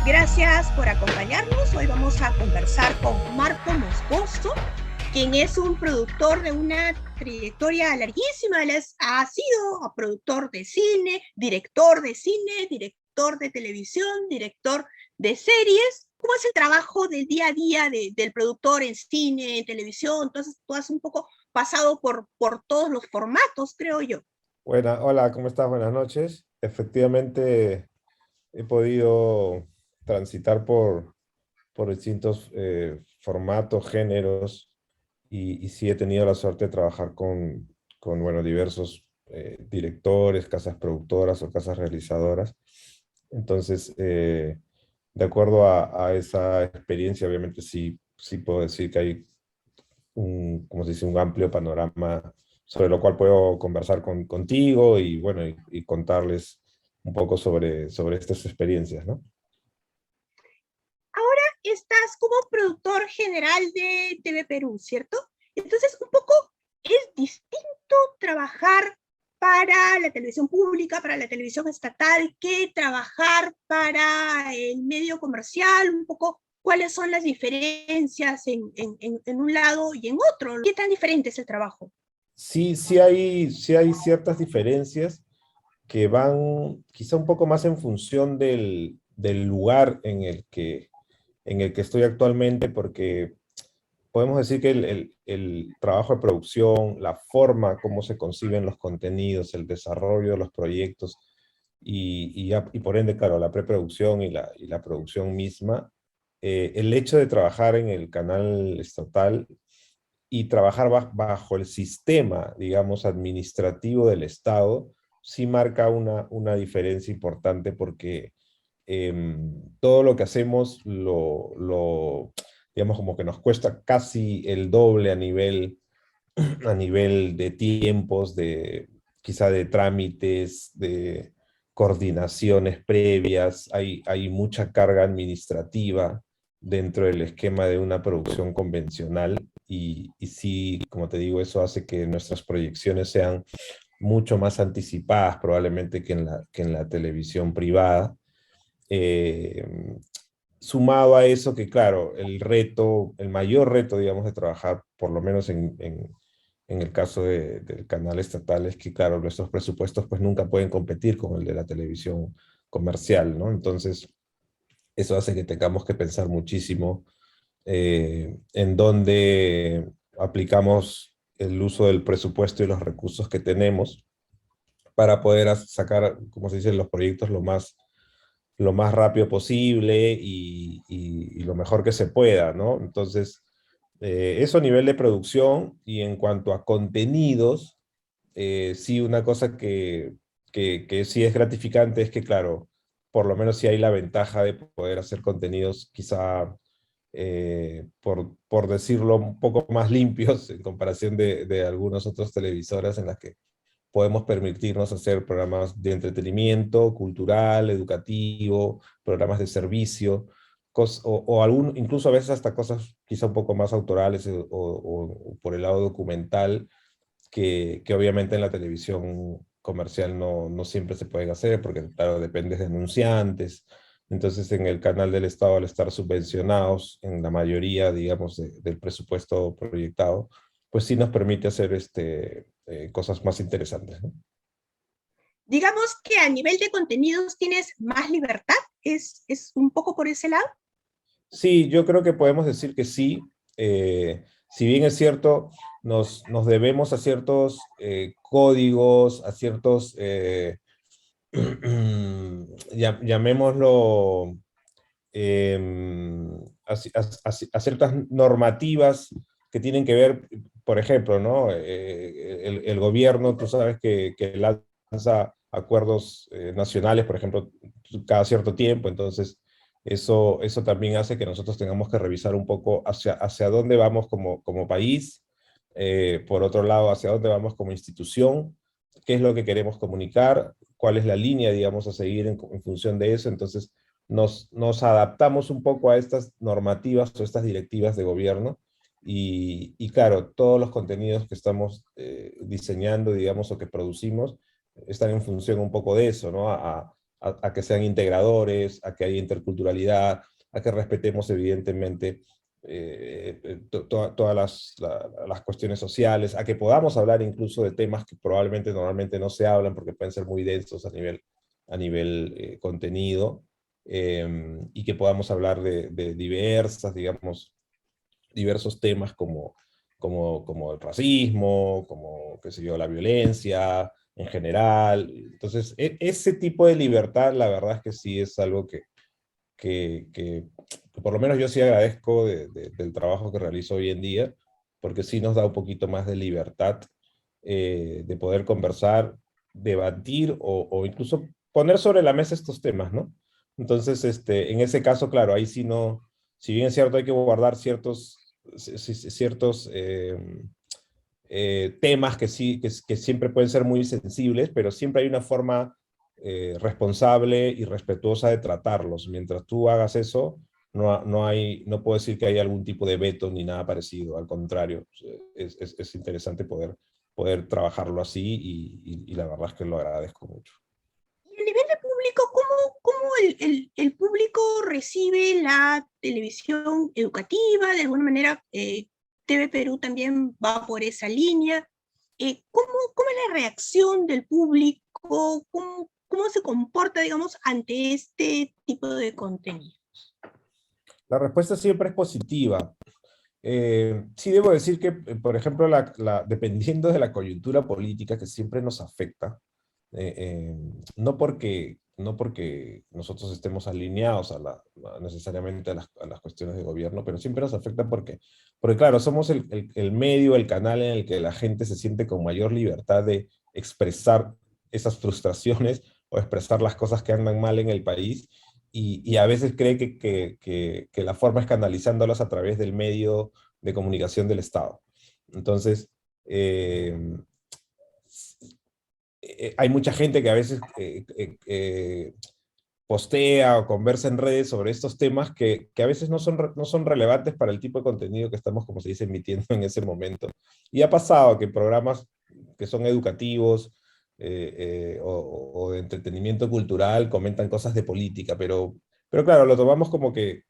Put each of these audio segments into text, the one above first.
Gracias por acompañarnos. Hoy vamos a conversar con Marco Moscoso, quien es un productor de una trayectoria larguísima. Él ha sido productor de cine, director de televisión, director de series. ¿Cómo es el trabajo del día a día del productor en cine, en televisión? Entonces, tú has un poco pasado por todos los formatos, creo yo. Hola, ¿cómo estás? Buenas noches. Efectivamente, he podido transitar por distintos formatos, géneros, y sí he tenido la suerte de trabajar con diversos directores, casas productoras o casas realizadoras. Entonces, de acuerdo a esa experiencia, obviamente sí puedo decir que hay como se dice, un amplio panorama sobre lo cual puedo conversar contigo y bueno, y contarles un poco sobre estas experiencias, ¿no? Ahora estás como productor general de TV Perú, ¿cierto? Entonces, un poco es distinto trabajar para la televisión pública, para la televisión estatal, que trabajar para el medio comercial, un poco cuáles son las diferencias en un lado y en otro. ¿Qué tan diferente es el trabajo? Sí hay ciertas diferencias que van quizá un poco más en función del lugar en el que estoy actualmente, porque podemos decir que el trabajo de producción, la forma como se conciben los contenidos, el desarrollo de los proyectos y por ende, claro, la preproducción y la producción misma, el hecho de trabajar en el canal estatal y trabajar bajo el sistema, digamos, administrativo del Estado, sí marca una diferencia importante porque todo lo que hacemos digamos, como que nos cuesta casi el doble a nivel de tiempos, quizá de trámites, de coordinaciones previas. Hay mucha carga administrativa dentro del esquema de una producción convencional y sí, como te digo, eso hace que nuestras proyecciones sean mucho más anticipadas probablemente que en la televisión privada. Eh, Sumado a eso que, claro, el mayor reto, digamos, de trabajar, por lo menos en el caso del canal estatal, es que, claro, nuestros presupuestos pues nunca pueden competir con el de la televisión comercial, ¿no? Entonces, eso hace que tengamos que pensar muchísimo en dónde aplicamos el uso del presupuesto y los recursos que tenemos para poder sacar, como se dice, los proyectos lo más rápido posible y lo mejor que se pueda, ¿no? Entonces, eso a nivel de producción y en cuanto a contenidos, sí, una cosa que sí es gratificante es que, claro, por lo menos sí hay la ventaja de poder hacer contenidos quizá, por decirlo, un poco más limpios en comparación de algunas otras televisoras en las que podemos permitirnos hacer programas de entretenimiento, cultural, educativo, programas de servicio, incluso a veces hasta cosas quizá un poco más autorales o por el lado documental, que obviamente en la televisión comercial no siempre se pueden hacer, porque claro, dependes de anunciantes. Entonces en el canal del Estado, al estar subvencionados en la mayoría, digamos, del presupuesto proyectado, pues sí nos permite hacer cosas más interesantes, ¿no? Digamos que a nivel de contenidos tienes más libertad, es un poco por ese lado. Sí, yo creo que podemos decir que sí. Si bien es cierto, nos debemos a ciertos códigos, a ciertos, llamémoslo, a ciertas normativas que tienen que ver, por ejemplo, ¿no? El gobierno, tú sabes que lanza acuerdos nacionales, por ejemplo, cada cierto tiempo. Entonces eso también hace que nosotros tengamos que revisar un poco hacia dónde vamos como país, por otro lado, hacia dónde vamos como institución, qué es lo que queremos comunicar, cuál es la línea, digamos, a seguir en función de eso. Entonces, nos adaptamos un poco a estas normativas o estas directivas de gobierno Y claro, todos los contenidos que estamos diseñando, digamos, o que producimos, están en función un poco de eso, ¿no? A que sean integradores, a que haya interculturalidad, a que respetemos evidentemente todas las cuestiones sociales, a que podamos hablar incluso de temas que probablemente normalmente no se hablan porque pueden ser muy densos a nivel contenido, y que podamos hablar de diversas, digamos, diversos temas como el racismo, como, qué sé yo, la violencia en general. Entonces, ese tipo de libertad, la verdad es que sí es algo que por lo menos yo sí agradezco del trabajo que realizo hoy en día, porque sí nos da un poquito más de libertad de poder conversar, debatir o incluso poner sobre la mesa estos temas, ¿no? Entonces, en ese caso, claro, ahí sí no, si bien es cierto, hay que guardar ciertos temas que sí, que siempre pueden ser muy sensibles, pero siempre hay una forma responsable y respetuosa de tratarlos. Mientras tú hagas eso, no puedo decir que haya algún tipo de veto ni nada parecido. Al contrario, es interesante poder trabajarlo así y la verdad es que lo agradezco mucho. Y a nivel de público, ¿cómo el público recibe la televisión educativa? De alguna manera, TV Perú también va por esa línea. ¿Cómo es la reacción del público? ¿Cómo se comporta, digamos, ante este tipo de contenido? La respuesta siempre es positiva. Sí debo decir que, por ejemplo, dependiendo de la coyuntura política que siempre nos afecta, no porque nosotros estemos alineados necesariamente a las cuestiones de gobierno, pero siempre nos afecta porque claro, somos el medio, el canal en el que la gente se siente con mayor libertad de expresar esas frustraciones o expresar las cosas que andan mal en el país, y a veces cree que la forma es canalizándolas a través del medio de comunicación del Estado. Entonces, eh, hay mucha gente que a veces postea o conversa en redes sobre estos temas que a veces no son relevantes para el tipo de contenido que estamos, como se dice, emitiendo en ese momento. Y ha pasado que programas que son educativos o de entretenimiento cultural comentan cosas de política, pero claro, lo tomamos como que,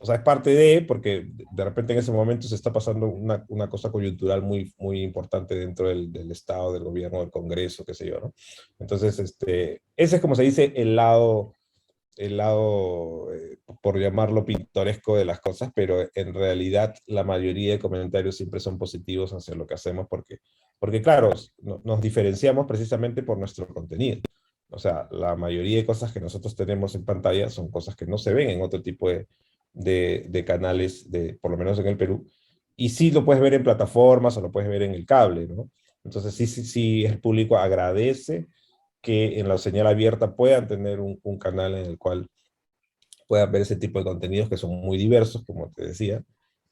o sea, es parte porque de repente en ese momento se está pasando una cosa coyuntural muy, muy importante dentro del Estado, del gobierno, del Congreso, qué sé yo, ¿no? Entonces, ese es como se dice por llamarlo pintoresco de las cosas, pero en realidad la mayoría de comentarios siempre son positivos hacia lo que hacemos porque claro, nos diferenciamos precisamente por nuestro contenido. O sea, la mayoría de cosas que nosotros tenemos en pantalla son cosas que no se ven en otro tipo de canales, por lo menos en el Perú, y sí lo puedes ver en plataformas o lo puedes ver en el cable, ¿no? Entonces sí, el público agradece que en la señal abierta puedan tener un canal en el cual puedan ver ese tipo de contenidos que son muy diversos, como te decía,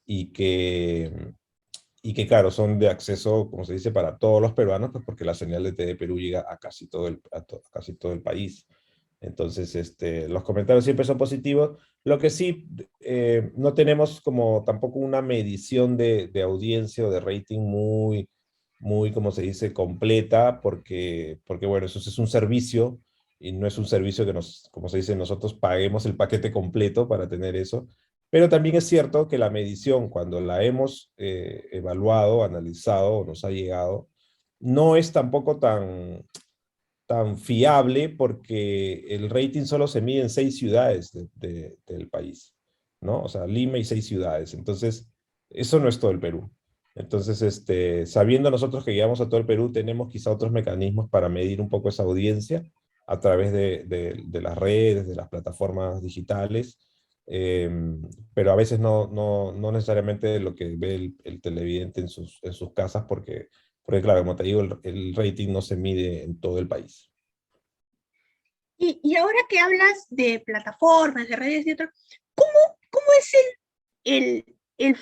y que, claro, son de acceso, como se dice, para todos los peruanos, pues porque la señal de TV Perú llega a casi todo el país. Entonces, los comentarios siempre son positivos. Lo que sí, no tenemos como tampoco una medición de audiencia o de rating muy, como se dice, completa, porque bueno, eso es un servicio y no es un servicio que como se dice, nosotros paguemos el paquete completo para tener eso. Pero también es cierto que la medición, cuando la hemos evaluado, analizado, nos ha llegado, no es tampoco tan fiable porque el rating solo se mide en 6 ciudades del país, ¿no? O sea, Lima y 6 ciudades. Entonces, eso no es todo el Perú. Entonces, sabiendo nosotros que llegamos a todo el Perú, tenemos quizá otros mecanismos para medir un poco esa audiencia a través de las redes, de las plataformas digitales, eh, pero a veces no necesariamente lo que ve el televidente en sus casas, porque claro, como te digo, el rating no se mide en todo el país. Y ahora que hablas de plataformas, de redes y otro, ¿cómo es el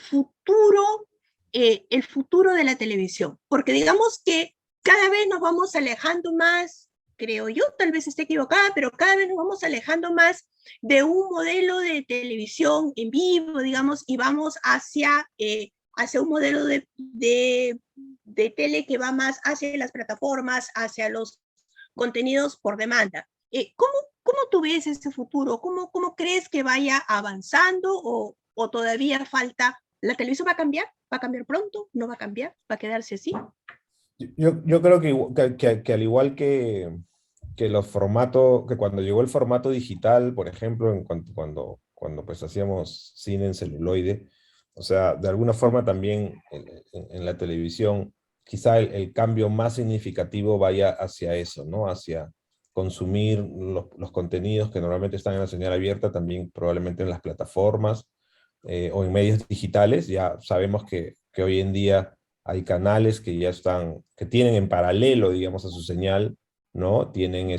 futuro de la televisión? Porque digamos que cada vez nos vamos alejando más, creo yo, tal vez esté equivocada, pero cada vez nos vamos alejando más de un modelo de televisión en vivo, digamos, y vamos hacia un modelo de tele que va más hacia las plataformas, hacia los contenidos por demanda. ¿Cómo tú ves este futuro? ¿Cómo crees que vaya avanzando o todavía falta? ¿La televisión va a cambiar? ¿Va a cambiar pronto? ¿No va a cambiar? ¿Va a quedarse así? Yo creo que al igual que los formatos, que cuando llegó el formato digital, por ejemplo, cuando pues hacíamos cine en celuloide, o sea, de alguna forma también en la televisión, quizá el cambio más significativo vaya hacia eso, ¿no? Hacia consumir los contenidos que normalmente están en la señal abierta, también probablemente en las plataformas o en medios digitales. Ya sabemos que hoy en día hay canales que ya están, que tienen en paralelo, digamos, a su señal, ¿no? Tienen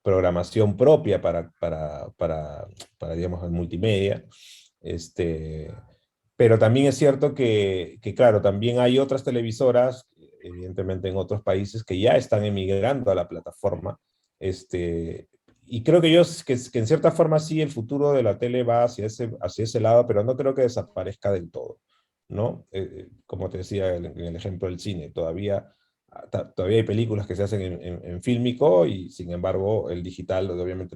programación propia para, digamos, el multimedia. Este, pero también es cierto claro, también hay otras televisoras, evidentemente en otros países, que ya están emigrando a la plataforma. Y creo que en cierta forma sí el futuro de la tele va hacia ese lado, pero no creo que desaparezca del todo, ¿no? Como te decía en el ejemplo del cine, todavía hay películas que se hacen en fílmico y sin embargo el digital obviamente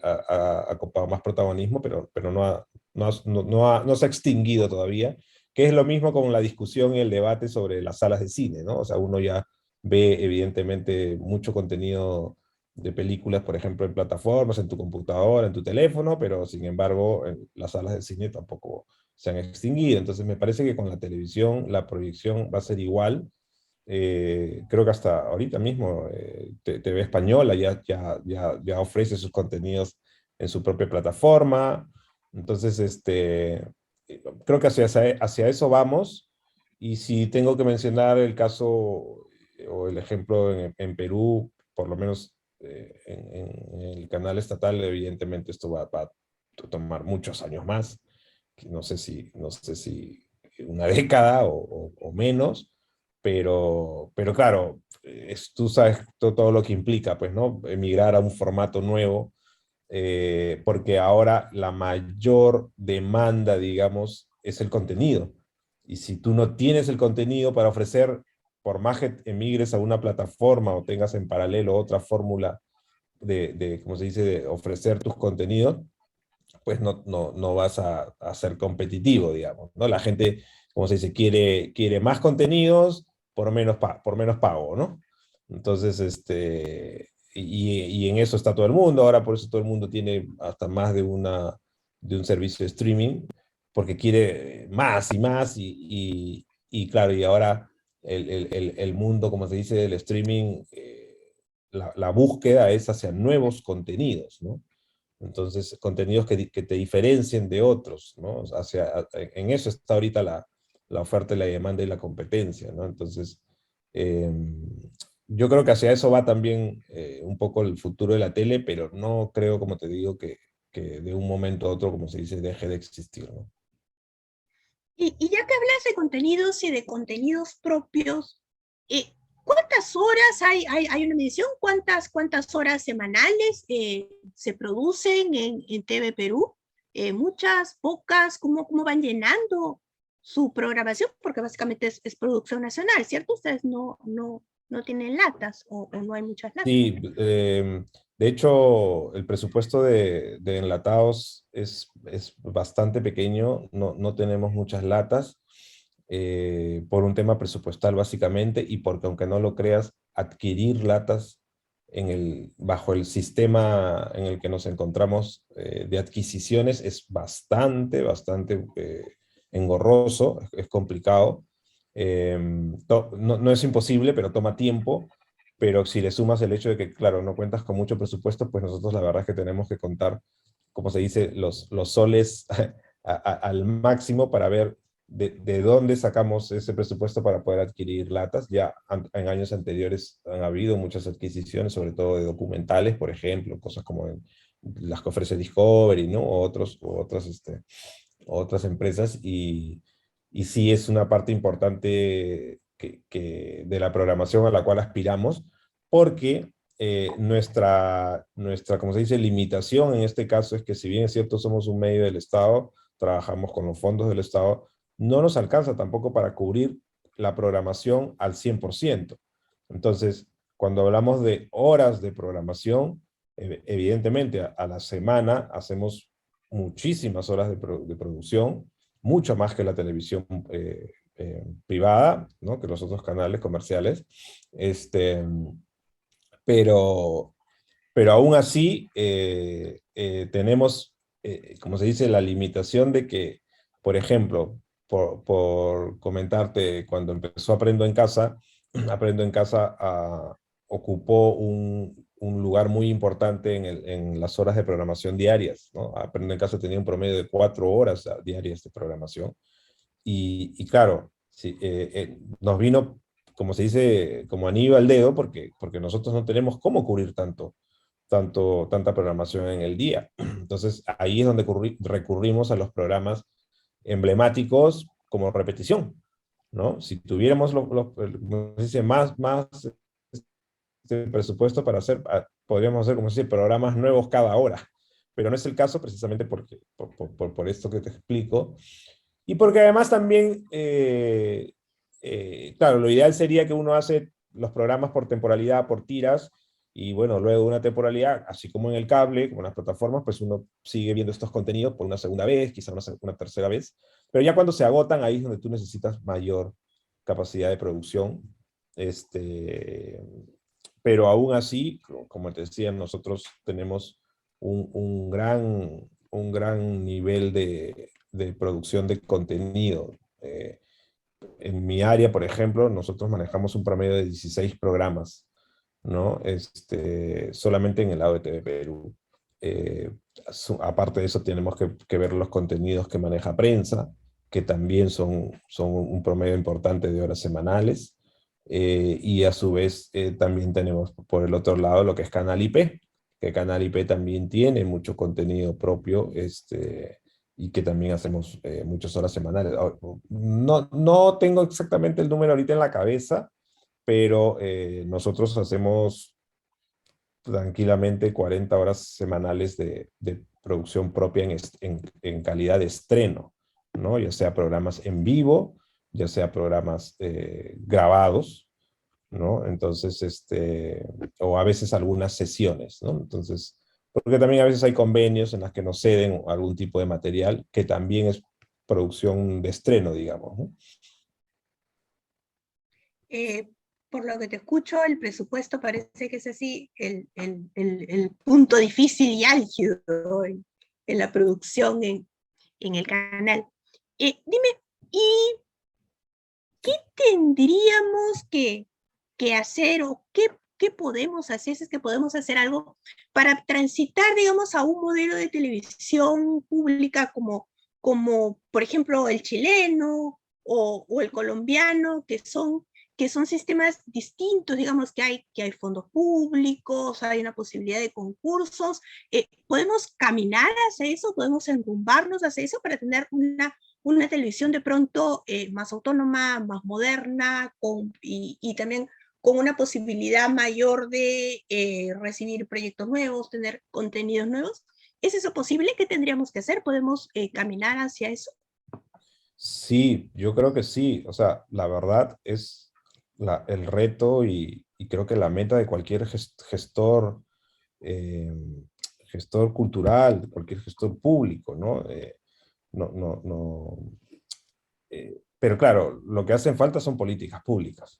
ha copado más protagonismo, pero no se ha extinguido todavía, que es lo mismo con la discusión y el debate sobre las salas de cine, ¿no? O sea, uno ya ve evidentemente mucho contenido de películas, por ejemplo, en plataformas, en tu computadora, en tu teléfono, pero sin embargo las salas de cine tampoco se han extinguido. Entonces me parece que con la televisión la proyección va a ser igual. Creo que hasta ahorita mismo TV Española ya ofrece sus contenidos en su propia plataforma. Entonces, creo que hacia eso vamos. Y si tengo que mencionar el caso o el ejemplo en Perú, por lo menos en el canal estatal, evidentemente esto va a tomar muchos años más. No sé si una década o menos, pero claro, tú sabes todo lo que implica, pues, ¿no? Emigrar a un formato nuevo, porque ahora la mayor demanda, digamos, es el contenido. Y si tú no tienes el contenido para ofrecer, por más que emigres a una plataforma o tengas en paralelo otra fórmula ¿cómo se dice?, de ofrecer tus contenidos, pues no vas a ser competitivo, digamos, ¿no? La gente, como se dice, quiere más contenidos por menos pago, ¿no? Entonces, y en eso está todo el mundo. Ahora por eso todo el mundo tiene hasta más de un servicio de streaming, porque quiere más y más, y claro, y ahora el mundo, como se dice, del streaming, la búsqueda es hacia nuevos contenidos, ¿no? Entonces, contenidos que te diferencien de otros, ¿no? En eso está ahorita la oferta, la demanda y la competencia, ¿no? Entonces, eh, yo creo que hacia eso va también un poco el futuro de la tele, pero no creo, como te digo, que de un momento a otro, como se dice, deje de existir, ¿no? Y ya que hablas de contenidos y de contenidos propios, ¿cuántas horas hay una medición? ¿Cuántas horas semanales se producen en TV Perú? ¿Muchas, pocas? ¿Cómo van llenando su programación? Porque básicamente es producción nacional, ¿cierto? Ustedes no tienen latas o no hay muchas latas. Sí, de hecho, el presupuesto de enlatados es bastante pequeño, no tenemos muchas latas, por un tema presupuestal básicamente, y porque aunque no lo creas, adquirir latas bajo el sistema en el que nos encontramos de adquisiciones es bastante engorroso, es complicado. No es imposible, pero toma tiempo. Pero si le sumas el hecho de que, claro, no cuentas con mucho presupuesto, pues nosotros la verdad es que tenemos que contar, como se dice, los soles al máximo para ver de dónde sacamos ese presupuesto para poder adquirir latas. Ya en años anteriores han habido muchas adquisiciones, sobre todo de documentales, por ejemplo, cosas como las que ofrece Discovery, ¿no? Otras empresas, y sí es una parte importante de la programación a la cual aspiramos, porque como se dice, limitación en este caso es que si bien es cierto somos un medio del Estado, trabajamos con los fondos del Estado, no nos alcanza tampoco para cubrir la programación al 100%. Entonces, cuando hablamos de horas de programación, evidentemente a la semana hacemos muchísimas horas de producción, mucho más que la televisión privada, ¿no? Que los otros canales comerciales. Pero, pero aún así tenemos, como se dice, la limitación de que, por ejemplo, por comentarte, cuando empezó Aprendo en Casa, Aprendo en Casa ocupó un lugar muy importante en las horas de programación diarias, ¿no? Aprendo en Casa tenía un promedio de 4 horas diarias de programación. Y claro, sí, nos vino, como se dice, como anillo al dedo, porque nosotros no tenemos cómo cubrir tanta programación en el día. Entonces, ahí es donde recurrimos a los programas emblemáticos como repetición, ¿no? Si tuviéramos como se dice, más presupuesto para hacer, podríamos hacer, como se dice, programas nuevos cada hora, pero no es el caso precisamente por esto que te explico, y porque además también, claro, lo ideal sería que uno hace los programas por temporalidad, por tiras, y bueno, luego de una temporalidad, así como en el cable, como en las plataformas, pues uno sigue viendo estos contenidos por una segunda vez, quizá una tercera vez, pero ya cuando se agotan, ahí es donde tú necesitas mayor capacidad de producción. Pero aún así, como te decía, nosotros tenemos un gran nivel de producción de contenido. En mi área, por ejemplo, nosotros manejamos un promedio de 16 programas, ¿no? Solamente en el lado de TV Perú. Eh, Aparte de eso, tenemos que ver los contenidos que maneja prensa, que también son un promedio importante de horas semanales. Y a su vez también tenemos por el otro lado lo que es Canal IP, que Canal IP también tiene mucho contenido propio, y que también hacemos muchas horas semanales. No tengo exactamente el número ahorita en la cabeza, pero nosotros hacemos tranquilamente 40 horas semanales de producción propia en calidad de estreno, ¿no? Ya sea programas en vivo, ya sea programas grabados, ¿no? Entonces, o a veces algunas sesiones, ¿no? Entonces, porque también a veces hay convenios en las que nos ceden algún tipo de material que también es producción de estreno, digamos, ¿no? Por lo que te escucho, el presupuesto parece que es así el punto difícil y álgido en la producción en el canal. Dime, ¿y qué tendríamos que hacer o qué podemos hacer, si es que podemos hacer algo para transitar, digamos, a un modelo de televisión pública como por ejemplo, el chileno o el colombiano, que son sistemas distintos, digamos que hay fondos públicos, hay una posibilidad de concursos? ¿Podemos caminar hacia eso? ¿Podemos enrumbarnos hacia eso para tener una televisión de pronto más autónoma, más moderna, y también con una posibilidad mayor de recibir proyectos nuevos, tener contenidos nuevos? ¿Es eso posible? ¿Qué tendríamos que hacer? ¿Podemos caminar hacia eso? Sí, yo creo que sí. O sea, la verdad es el reto y creo que la meta de cualquier gestor, eh, gestor cultural, cualquier gestor público, ¿no? No, pero claro, lo que hacen falta son políticas públicas.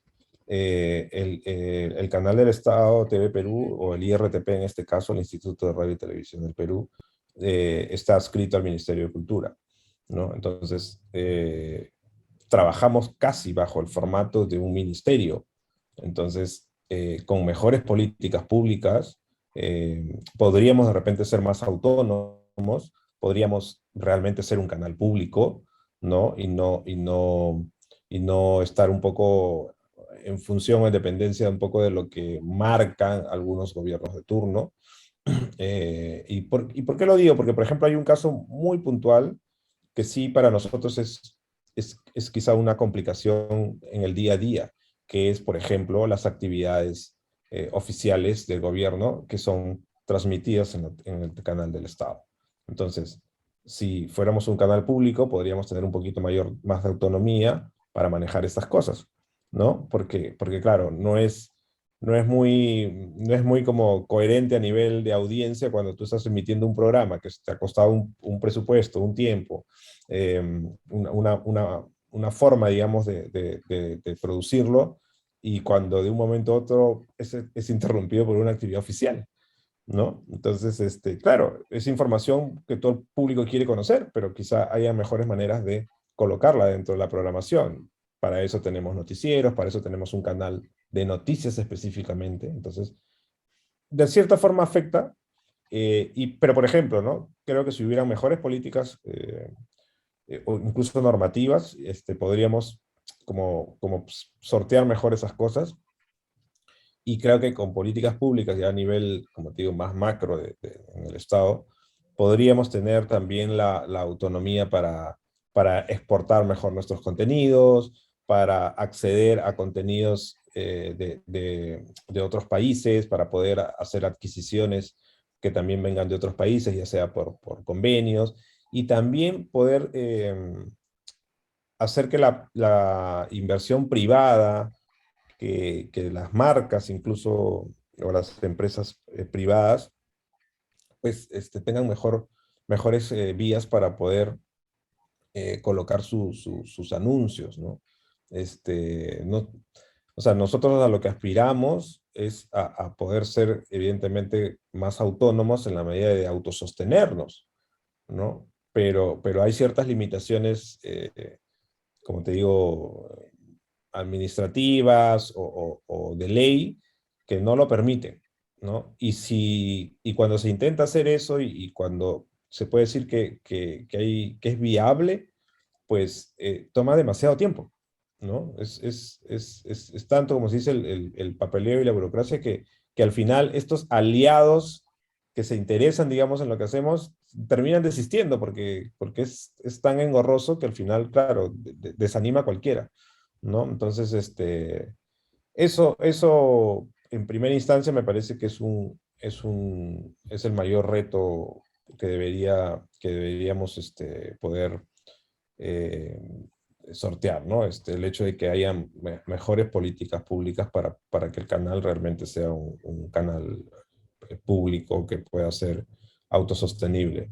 El canal del Estado, TV Perú, o el IRTP en este caso, el Instituto de Radio y Televisión del Perú, está adscrito al Ministerio de Cultura, ¿no? Entonces, trabajamos casi bajo el formato de un ministerio. Entonces, con mejores políticas públicas, podríamos de repente ser más autónomos, podríamos realmente ser un canal público, ¿no? Y no estar un poco en función o en dependencia un poco de lo que marcan algunos gobiernos de turno. ¿Y por qué lo digo? Porque, por ejemplo, hay un caso muy puntual que sí para nosotros es quizá una complicación en el día a día, que es, por ejemplo, las actividades oficiales del gobierno que son transmitidas en el canal del Estado. Entonces, Si fuéramos un canal público, podríamos tener un poquito más de autonomía para manejar estas cosas, ¿no? Porque claro, no es muy como coherente a nivel de audiencia cuando tú estás emitiendo un programa que te ha costado un presupuesto, un tiempo, eh, una forma, digamos, de producirlo, y cuando de un momento a otro es interrumpido por una actividad oficial, ¿no? Entonces, claro, es información que todo el público quiere conocer, pero quizá haya mejores maneras de colocarla dentro de la programación. Para eso tenemos noticieros, para eso tenemos un canal de noticias específicamente. Entonces, de cierta forma afecta, pero por ejemplo, ¿no? Creo que si hubieran mejores políticas o incluso normativas, podríamos como sortear mejor esas cosas, y creo que con políticas públicas ya a nivel, como te digo, más macro en el Estado, podríamos tener también la autonomía para exportar mejor nuestros contenidos, para acceder a contenidos de otros países, para poder hacer adquisiciones que también vengan de otros países, ya sea por convenios, y también poder hacer que la inversión privada, que las marcas incluso, o las empresas privadas, pues tengan mejores vías para poder colocar sus anuncios, ¿no? No, o sea, nosotros a lo que aspiramos es a poder ser evidentemente más autónomos en la medida de autosostenernos, ¿no? Pero hay ciertas limitaciones, como te digo, administrativas o de ley que no lo permiten, ¿no? Y cuando se intenta hacer eso, y cuando se puede decir que es viable, pues toma demasiado tiempo, ¿no? Es tanto, como se dice, el papeleo y la burocracia, que al final estos aliados que se interesan, digamos, en lo que hacemos, terminan desistiendo porque es tan engorroso que al final, claro, desanima a cualquiera, ¿no? Entonces, eso en primera instancia me parece que es el mayor reto que deberíamos poder eh, sortear, ¿no? El hecho de que haya mejores políticas públicas para que el canal realmente sea un canal público que pueda ser autosostenible.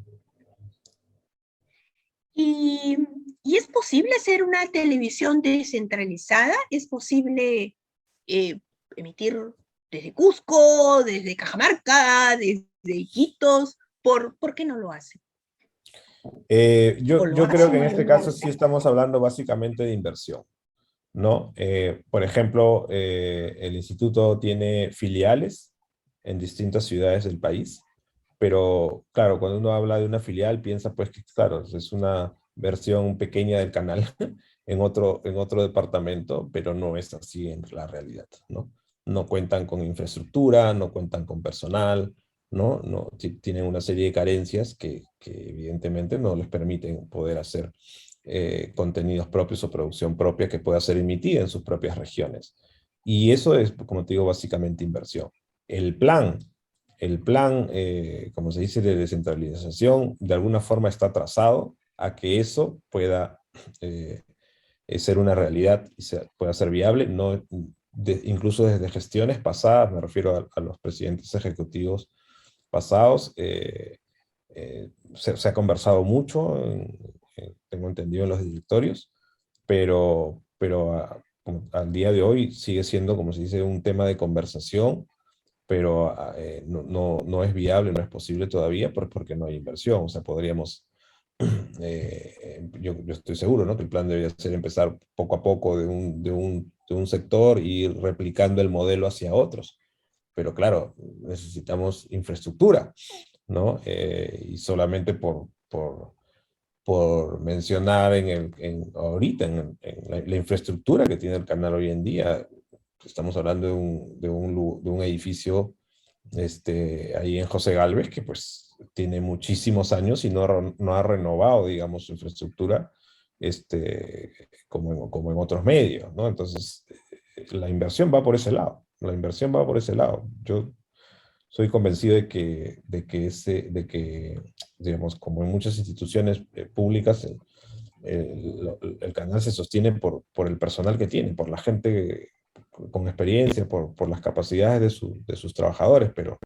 ¿Y, y es posible hacer una televisión descentralizada? ¿Es posible eh, emitir desde Cusco, desde Cajamarca, desde Iquitos? ¿Por qué no lo hace? ¿O lo Yo creo hace? que en este caso sí estamos hablando básicamente de inversión, ¿no? Por ejemplo, el instituto tiene filiales en distintas ciudades del país, pero claro, cuando uno habla de una filial, piensa pues que, claro, es una versión pequeña del canal en otro departamento, pero no es así en la realidad, ¿no? No cuentan con infraestructura, no cuentan con personal, ¿no? No tienen una serie de carencias que evidentemente no les permiten poder hacer contenidos propios o producción propia que pueda ser emitida en sus propias regiones. Y eso es, como te digo, básicamente inversión. El plan, como se dice, de descentralización, de alguna forma está trazado a que eso pueda ser una realidad y pueda ser viable, no, incluso desde gestiones pasadas, me refiero a los presidentes ejecutivos pasados, se ha conversado mucho, tengo entendido, en los directorios, pero al día de hoy sigue siendo, como se dice, un tema de conversación, pero no es viable, no es posible todavía porque no hay inversión. O sea, podríamos, yo estoy seguro, ¿no? Que el plan debería ser empezar poco a poco de un sector y ir replicando el modelo hacia otros. Pero claro, necesitamos infraestructura, ¿no? Y solamente por mencionar ahorita en la infraestructura que tiene el canal hoy en día, estamos hablando de un edificio ahí en José Galvez que pues tiene muchísimos años y no ha renovado, digamos, su infraestructura como en otros medios, ¿no? Entonces, la inversión va por ese lado. La inversión va por ese lado. soy convencido de que, digamos, como en muchas instituciones públicas, el canal se sostiene por el personal que tiene, por la gente con experiencia, por las capacidades de sus trabajadores, pero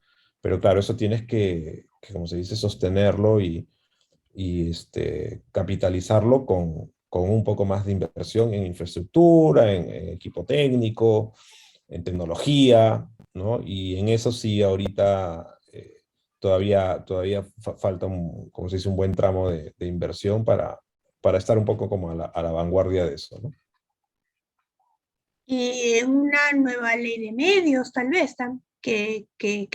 claro, eso tienes que, como se dice, sostenerlo y capitalizarlo con un poco más de inversión en infraestructura, en equipo técnico, en tecnología, ¿no? Y en eso sí, ahorita todavía falta, como se dice, un buen tramo de inversión para estar un poco como a la vanguardia de eso, ¿no? Y una nueva ley de medios, tal vez, que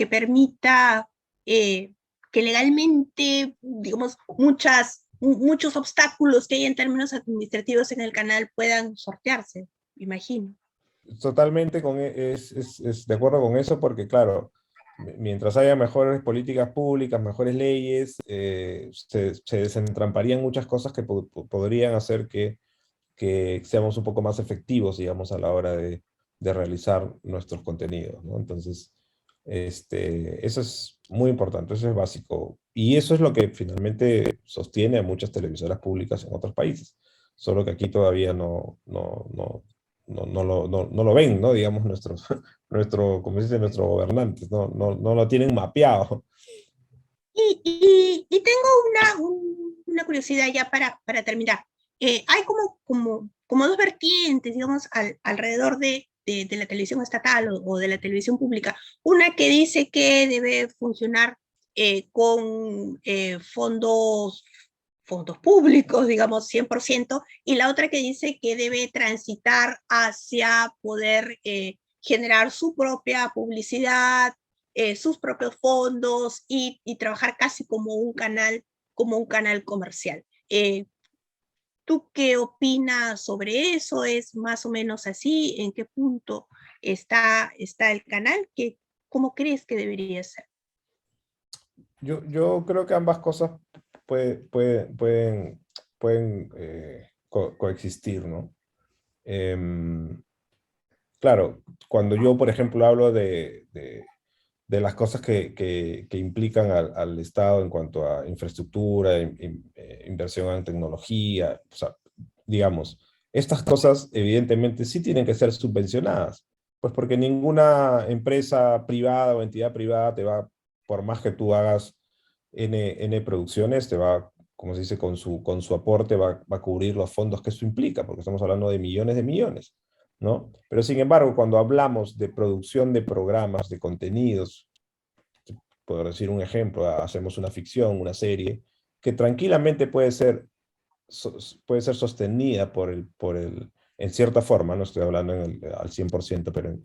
permita que legalmente, digamos, muchos obstáculos que hay en términos administrativos en el canal puedan sortearse, imagino. Totalmente es de acuerdo con eso, porque claro, mientras haya mejores políticas públicas, mejores leyes, se desentramparían muchas cosas que podrían hacer que seamos un poco más efectivos, digamos, a la hora de realizar nuestros contenidos, ¿no? Entonces, eso es muy importante, eso es básico. Y eso es lo que finalmente sostiene a muchas televisoras públicas en otros países. Solo que aquí todavía no lo ven, ¿no? Digamos, como dice, nuestros gobernantes, no lo tienen mapeado. Y tengo una curiosidad ya para terminar. Hay como dos vertientes, digamos, alrededor de la televisión estatal o de la televisión pública. Una que dice que debe funcionar con fondos públicos, digamos, 100%, y la otra que dice que debe transitar hacia poder generar su propia publicidad, sus propios fondos y trabajar casi como un canal comercial. ¿Tú qué opinas sobre eso? ¿Es más o menos así? ¿En qué punto está el canal? ¿Cómo crees que debería ser? Yo creo que ambas cosas pueden coexistir, ¿no? Em, claro, cuando yo, por ejemplo, hablo de las cosas que implican al Estado en cuanto a infraestructura, inversión en tecnología, o sea, digamos, estas cosas evidentemente sí tienen que ser subvencionadas, pues porque ninguna empresa privada o entidad privada te va, por más que tú hagas N producciones, te va, como se dice, con su aporte va a cubrir los fondos que eso implica, porque estamos hablando de millones, ¿no? Pero sin embargo, cuando hablamos de producción de programas, de contenidos, por decir un ejemplo, hacemos una ficción, una serie, que tranquilamente puede ser sostenida en cierta forma, no estoy hablando al 100%, pero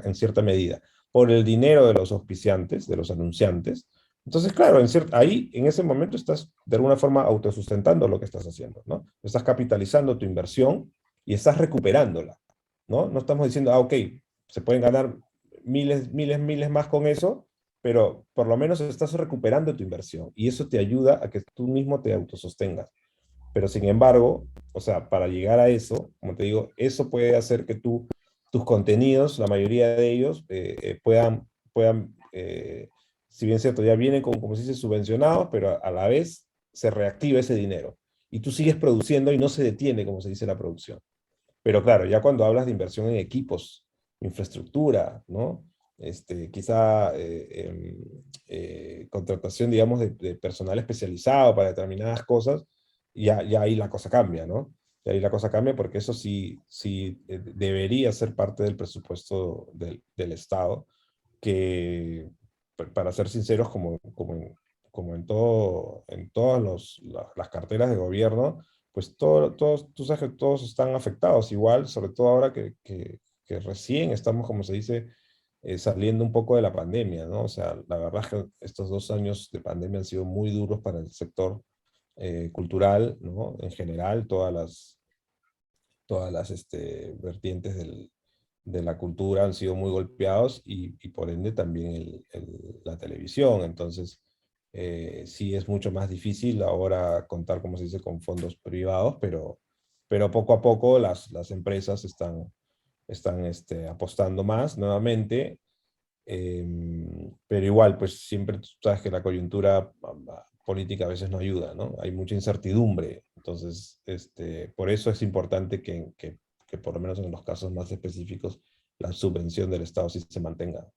en cierta medida, por el dinero de los auspiciantes, de los anunciantes. Entonces, claro, ahí, en ese momento, estás de alguna forma autosustentando lo que estás haciendo, ¿no? Estás capitalizando tu inversión y estás recuperándola, ¿no? No estamos diciendo, ok, se pueden ganar miles, miles, miles más con eso, pero por lo menos estás recuperando tu inversión y eso te ayuda a que tú mismo te autosostengas. Pero sin embargo, o sea, para llegar a eso, como te digo, eso puede hacer que tus contenidos, la mayoría de ellos, si bien es cierto, ya vienen como se dice, subvencionados, pero a la vez se reactiva ese dinero. Y tú sigues produciendo y no se detiene, como se dice, la producción. Pero claro, ya cuando hablas de inversión en equipos, infraestructura, ¿no? Quizá contratación, digamos, de personal especializado para determinadas cosas, ya ahí la cosa cambia, ¿no? Y ahí la cosa cambia porque eso sí debería ser parte del presupuesto del Estado, que para ser sinceros, como en todas las carteras de gobierno, pues tú sabes que todos están afectados igual, sobre todo ahora que recién estamos, como se dice, saliendo un poco de la pandemia, ¿no? O sea, la verdad es que estos 2 años de pandemia han sido muy duros para el sector cultural, ¿no? En general, todas las vertientes de la cultura han sido muy golpeados y por ende también la televisión. Entonces, sí es mucho más difícil ahora contar, como se dice, con fondos privados, pero poco a poco las empresas están apostando más nuevamente Pero igual, pues siempre tú sabes que la coyuntura política a veces no ayuda, ¿no? Hay mucha incertidumbre. Entonces, por eso es importante que por lo menos en los casos más específicos la subvención del Estado sí se mantenga.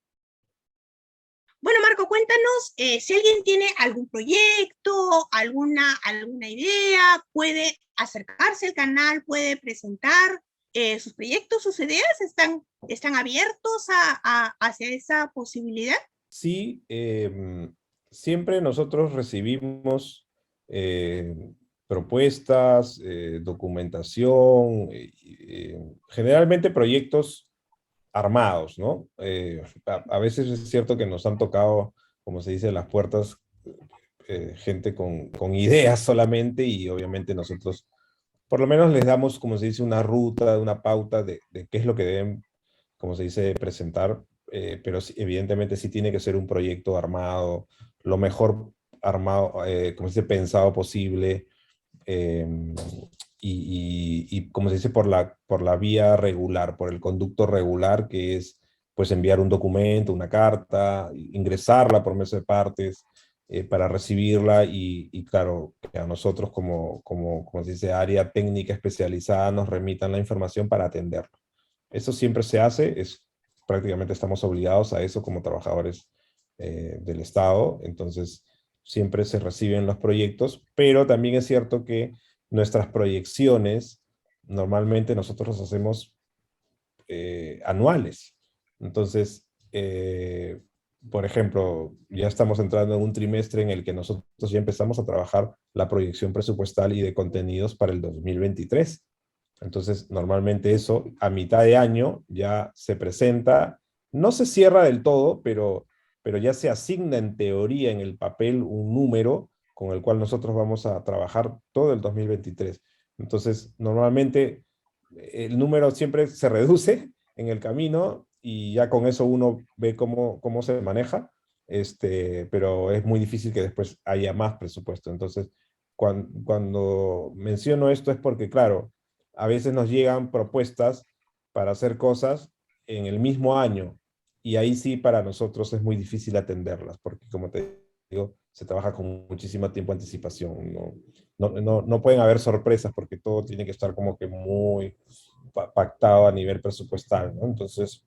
Bueno, Marco, cuéntanos si alguien tiene algún proyecto, alguna idea, puede acercarse al canal, puede presentar sus proyectos, sus ideas, están abiertos hacia esa posibilidad. Sí, siempre nosotros recibimos eh, propuestas, documentación, generalmente proyectos armados, ¿no? A veces es cierto que nos han tocado, como se dice, las puertas, gente con ideas solamente y obviamente nosotros por lo menos les damos, como se dice, una ruta, una pauta de qué es lo que deben, como se dice, presentar, pero evidentemente sí tiene que ser un proyecto armado, lo mejor armado, como se dice, pensado posible, eh, y como se dice, por la vía regular, por el conducto regular, que es pues enviar un documento, una carta, ingresarla por medio de partes, para recibirla y claro, que a nosotros como se dice, área técnica especializada nos remitan la información para atenderlo. Eso siempre se hace, prácticamente estamos obligados a eso como trabajadores del Estado, entonces siempre se reciben los proyectos, pero también es cierto que nuestras proyecciones, normalmente nosotros las hacemos anuales. Entonces, por ejemplo, ya estamos entrando en un trimestre en el que nosotros ya empezamos a trabajar la proyección presupuestal y de contenidos para el 2023. Entonces, normalmente eso a mitad de año ya se presenta, no se cierra del todo, pero ya se asigna en teoría en el papel un número con el cual nosotros vamos a trabajar todo el 2023. Entonces, normalmente el número siempre se reduce en el camino y ya con eso uno ve cómo se maneja, pero es muy difícil que después haya más presupuesto. Entonces, cuando menciono esto es porque, claro, a veces nos llegan propuestas para hacer cosas en el mismo año y ahí sí para nosotros es muy difícil atenderlas, porque como te digo, se trabaja con muchísimo tiempo de anticipación. No pueden haber sorpresas porque todo tiene que estar como que muy pactado a nivel presupuestal, ¿no? Entonces,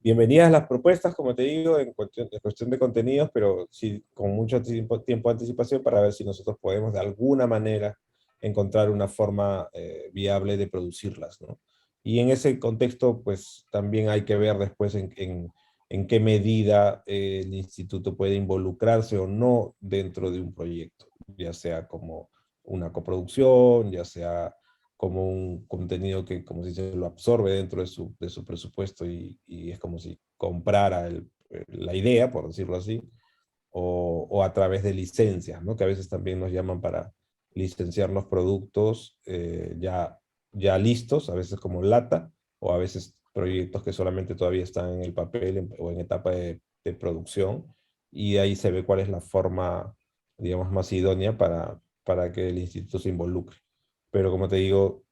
bienvenidas las propuestas, como te digo, en cuestión de contenidos, pero sí con mucho tiempo de anticipación para ver si nosotros podemos de alguna manera encontrar una forma viable de producirlas, ¿no? Y en ese contexto, pues también hay que ver después en qué medida el instituto puede involucrarse o no dentro de un proyecto, ya sea como una coproducción, ya sea como un contenido que, como se dice, lo absorbe dentro de su presupuesto y es como si comprara la idea, por decirlo así, o a través de licencias, ¿no? Que a veces también nos llaman para licenciar los productos ya listos, a veces como lata, o a veces proyectos que solamente todavía están en el papel o en etapa de producción, y ahí se ve cuál es la forma, digamos, más idónea para que el instituto se involucre. Pero como te digo,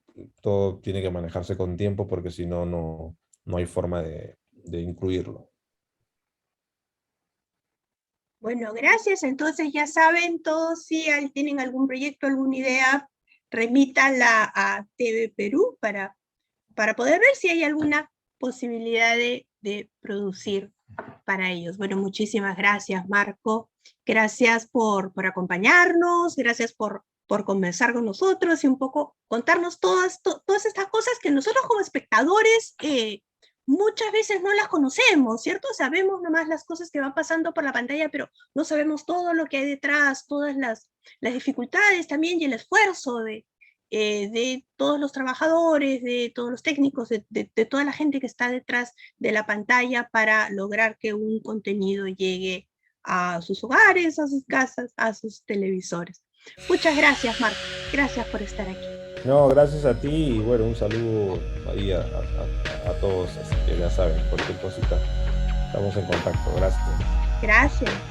todo tiene que manejarse con tiempo porque si no, no hay forma de incluirlo. Bueno, gracias. Entonces ya saben todos si tienen algún proyecto, alguna idea, remítanla a TV Perú para poder ver si hay alguna posibilidad de producir para ellos. Bueno, muchísimas gracias, Marco. Gracias por acompañarnos, gracias por conversar con nosotros y un poco contarnos todas estas cosas que nosotros como espectadores muchas veces no las conocemos, ¿cierto? Sabemos nomás las cosas que van pasando por la pantalla, pero no sabemos todo lo que hay detrás, todas las dificultades también y el esfuerzo de todos los trabajadores, de todos los técnicos, de toda la gente que está detrás de la pantalla para lograr que un contenido llegue a sus hogares, a sus casas, a sus televisores. Muchas gracias, Marco. Gracias por estar aquí. No, gracias a ti y bueno, un saludo ahí a todos, así que ya saben, cualquier cosita, estamos en contacto, gracias. Gracias.